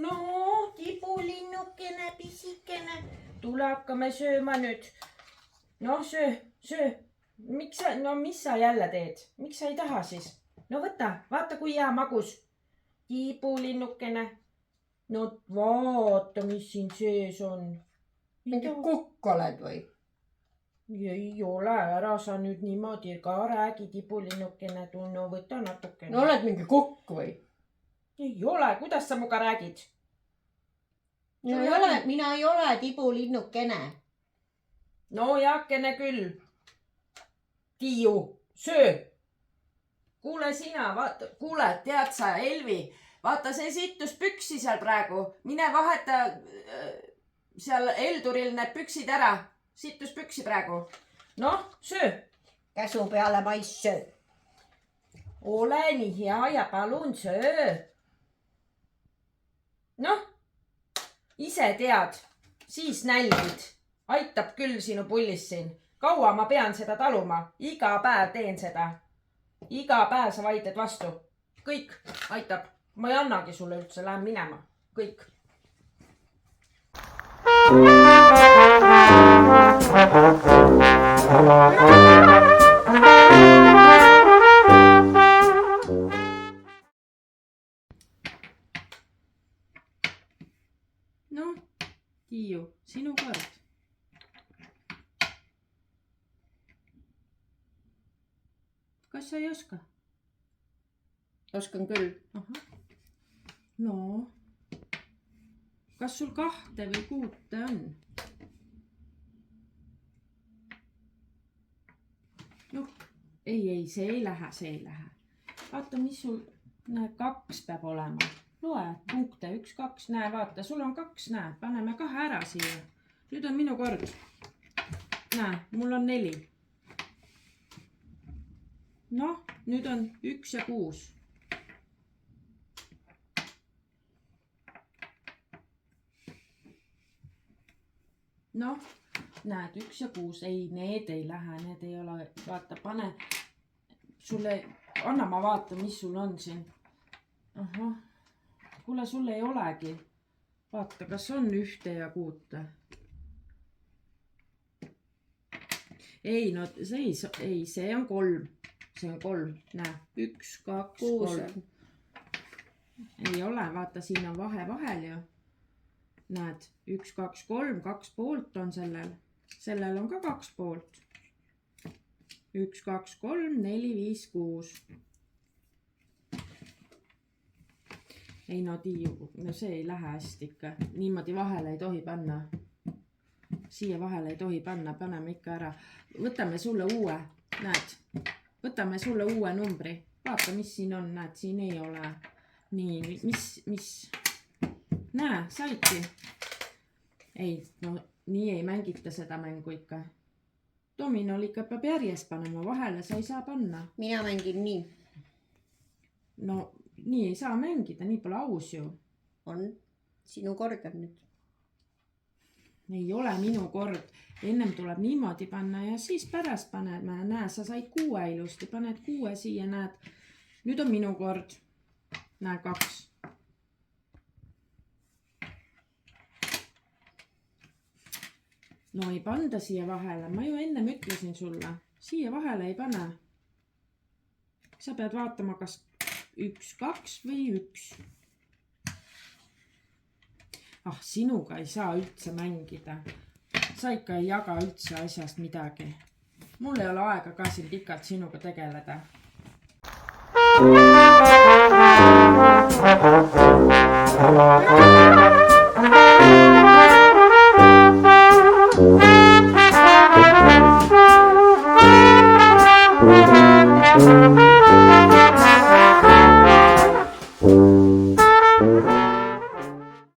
No, tipulinnukene, pisikene. Tule hakkame sööma nüüd. No söö. Mis sa jälle teed? Miks sa ei taha siis? No võta, vaata kui hea magus. Tipulinnukene. No vaata, mis siin sees on. Mingi kukk oled või? Ei ole, ära sa nüüd niimoodi ka räägi, tipulinnukene. No võta natukene. No oled mingi kukk või? Ei ole, kuidas sa muga räägid? Mina ei ole tipulinnukene. No heakene küll. Tiiu, söö. Kuule sina, kuule, tead sa, Elvi, vaata see sittus püksi seal praegu. Mine vaheta seal Elduril need püksid ära. Sittus püksi praegu. Noh, söö. Käsu peale ma ei söö. Ole nii hea ja palun söö. Noh, ise tead, siis nälgid. Aitab küll sinu pullis siin. Kaua ma pean seda taluma? Iga päev teen seda. Iga päev sa vaidled vastu. Kõik aitab. Ma ei annagi sulle üldse, lähen minema. Kõik. Noh, Tiiu, sinu kord. Kas sa ei oska? Oskan küll. No, kas sul 2 või 6 on? Noh, ei, see ei lähe. Vaata, mis sul, näe, 2 peab olema. Loe punkte, 1, 2, näe, vaata, sul on 2, näe, paneme 2 ära siia. Nüüd on minu kord. Näe, mul on 4. Noh, nüüd on 1 ja 6. Noh, näed, 1 ja 6. Ei, need ei lähe, need ei ole. Vaata, pane sulle, anna ma vaata, mis sul on siin. Ahah, kuule, sul ei olegi. Vaata, kas on 1 ja 6. Ei, no see on 3. See on 3, näe, 1, 2, 3. Ei ole, vaata, siin on vahe vahel ju. Näed, 1, 2, 3, 2 poolt on sellel. Sellel on ka 2 poolt. 1, 2, 3, 4, 5, 6. Ei no Tiiu, no see ei lähe hästi ikka. Niimoodi vahele ei tohi panna. Siia vahele ei tohi panna, paneme ikka ära. Võtame sulle uue, näed. Võtame sulle uue numbri. Vaata, mis siin on, näed, siin ei ole. Nii, mis? Näe, saidki. Ei, no nii ei mängita seda mängu ikka. Dominol ikka peab järjest panema, vahele sa ei saa panna. Mina mängin nii. No nii ei saa mängida, nii pole aus ju. On, sinu kord on nüüd. Ei ole minu kord. Ennem tuleb niimoodi panna ja siis pärast paneme. Näe, sa said 6 ilusti, paned 6 siia, näed. Nüüd on minu kord. Näe, 2. No ei panda siia vahele, ma ju ennem ütlesin sulle, siia vahele ei pane. Sa pead vaatama, kas 1, 2 või 1. Ah, sinuga ei saa üldse mängida. Sa ikka ei jaga üldse asjast midagi. Mul ei ole aega ka siin pikalt sinuga tegeleda.